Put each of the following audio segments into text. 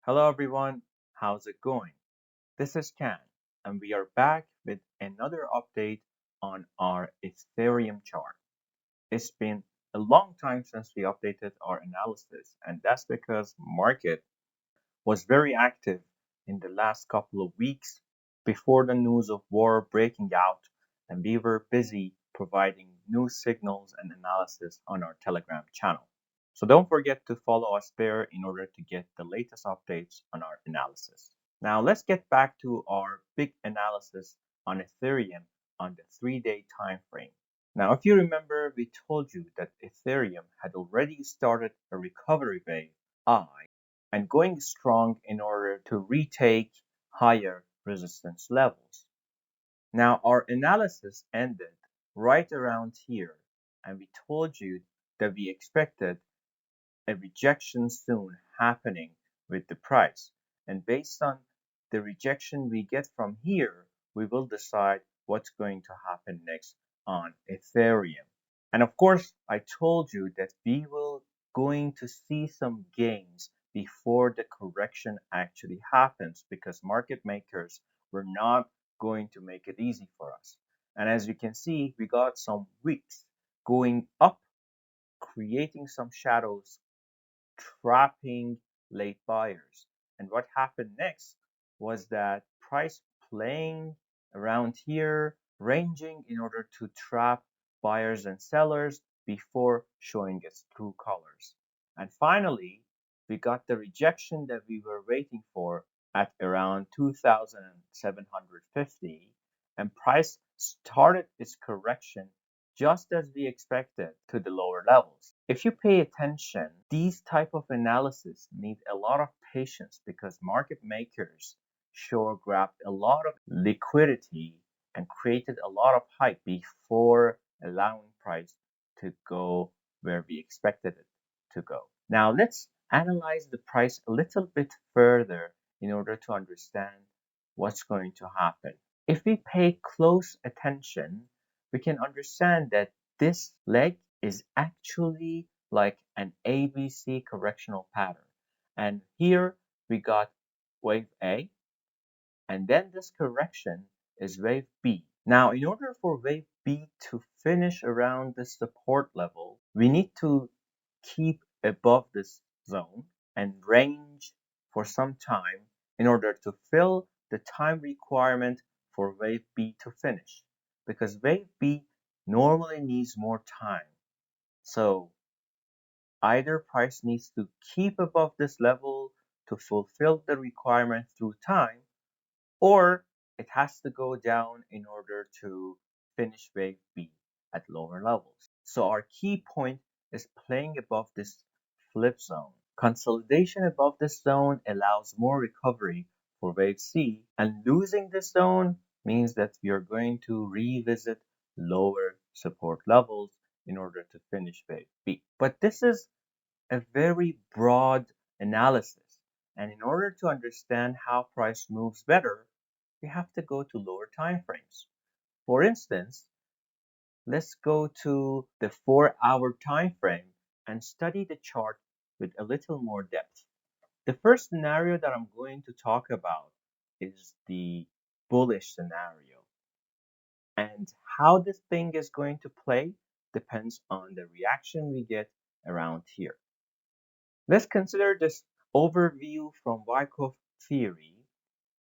Hello everyone, how's it going? This is Ken, and we are back with another update on our Ethereum chart. It's been a long time since we updated our analysis, and that's because market was very active in the last couple of weeks before the news of war breaking out, and we were busy providing new signals and analysis on our Telegram channel. So don't forget to follow us there in order to get the latest updates on our analysis. Now let's get back to our big analysis on Ethereum on the 3-day time frame. Now, if you remember, we told you that Ethereum had already started a recovery wave I and going strong in order to retake higher resistance levels. Now, our analysis ended right around here, and we told you that we expected a rejection soon happening with the price. And based on the rejection we get from here, we will decide what's going to happen next on Ethereum. And of course, I told you that we will going to see some gains before the correction actually happens because market makers were not going to make it easy for us. And as you can see, we got some wicks going up, creating some shadows, trapping late buyers. And what happened next was that price playing around here, ranging in order to trap buyers and sellers before showing its true colors. And finally, we got the rejection that we were waiting for at around 2,750, and price started its correction just as we expected to the lower levels. If you pay attention, these type of analysis need a lot of patience because market makers sure grabbed a lot of liquidity and created a lot of hype before allowing price to go where we expected it to go. Now let's analyze the price a little bit further in order to understand what's going to happen. If we pay close attention, we can understand that this leg is actually like an ABC correctional pattern. And here we got wave A, and then this correction is wave B. Now, in order for wave B to finish around the support level, we need to keep above this zone and range for some time in order to fill the time requirement for wave B to finish. Because wave B normally needs more time. So either price needs to keep above this level to fulfill the requirement through time, or it has to go down in order to finish wave B at lower levels. So our key point is playing above this flip zone. Consolidation above this zone allows more recovery for wave C, and losing this zone means that we are going to revisit lower support levels in order to finish wave B. But this is a very broad analysis, and in order to understand how price moves better, we have to go to lower time frames. For instance, let's go to the 4-hour time frame and study the chart with a little more depth. The first scenario that I'm going to talk about is the bullish scenario. And how this thing is going to play depends on the reaction we get around here. Let's consider this overview from Wyckoff theory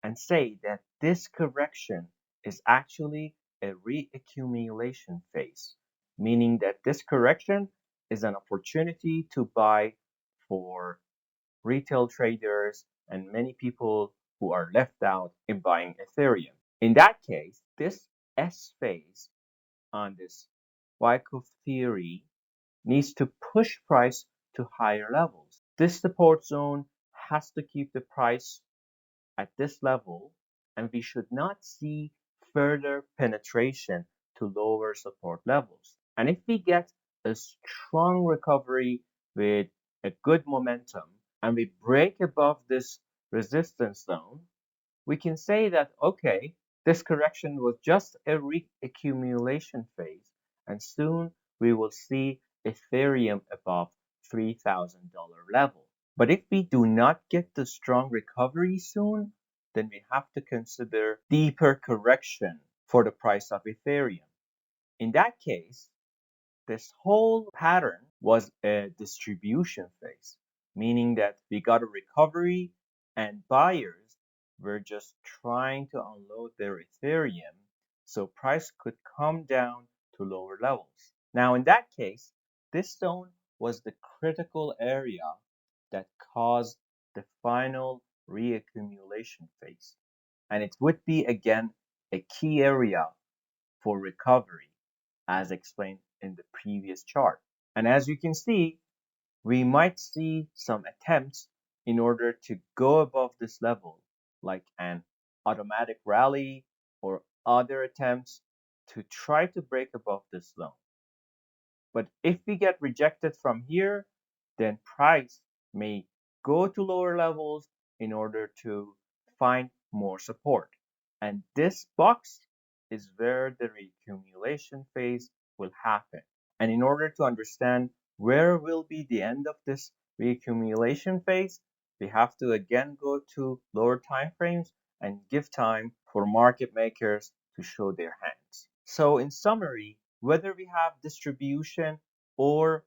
and say that this correction is actually a reaccumulation phase, meaning that this correction is an opportunity to buy for retail traders and many people who are left out in buying Ethereum. In that case, this S phase on this Wyckoff theory needs to push price to higher levels. This support zone has to keep the price at this level, and we should not see further penetration to lower support levels. And if we get a strong recovery with a good momentum and we break above this resistance zone, we can say that, okay, this correction was just a reaccumulation phase, and soon we will see Ethereum above $3,000 level. But if we do not get the strong recovery soon, then we have to consider deeper correction for the price of Ethereum. In that case, this whole pattern was a distribution phase, meaning that we got a recovery and buyers were just trying to unload their Ethereum so price could come down to lower levels. Now, in that case, this zone was the critical area that caused the final reaccumulation phase. And it would be again a key area for recovery, as explained in the previous chart. And as you can see, we might see some attempts in order to go above this level, like an automatic rally or other attempts to try to break above this zone. But if we get rejected from here, then price may go to lower levels in order to find more support. And this box is where the reaccumulation phase will happen. And in order to understand where will be the end of this reaccumulation phase, we have to again go to lower time frames and give time for market makers to show their hands. So in summary, whether we have distribution or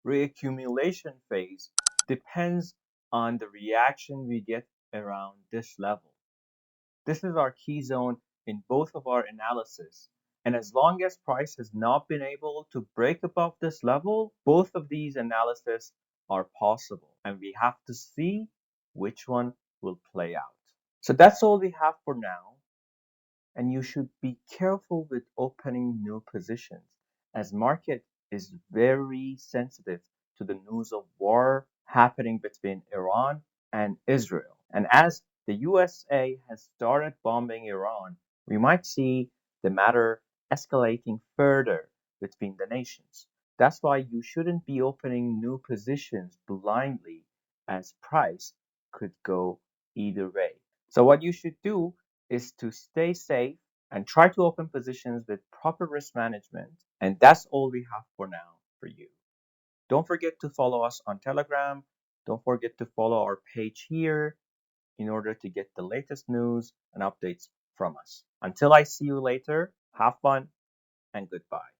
reaccumulation phase depends on the reaction we get around this level. This is our key zone in both of our analysis. And as long as price has not been able to break above this level, both of these analyses are possible. And we have to see which one will play out. So that's all we have for now. And you should be careful with opening new positions as market is very sensitive to the news of war happening between Iran and Israel. And as the USA has started bombing Iran, we might see the matter escalating further between the nations. That's why you shouldn't be opening new positions blindly as price could go either way. So what you should do is to stay safe and try to open positions with proper risk management. And that's all we have for now for you. Don't forget to follow us on Telegram. Don't forget to follow our page here in order to get the latest news and updates from us. Until I see you later, have fun and goodbye.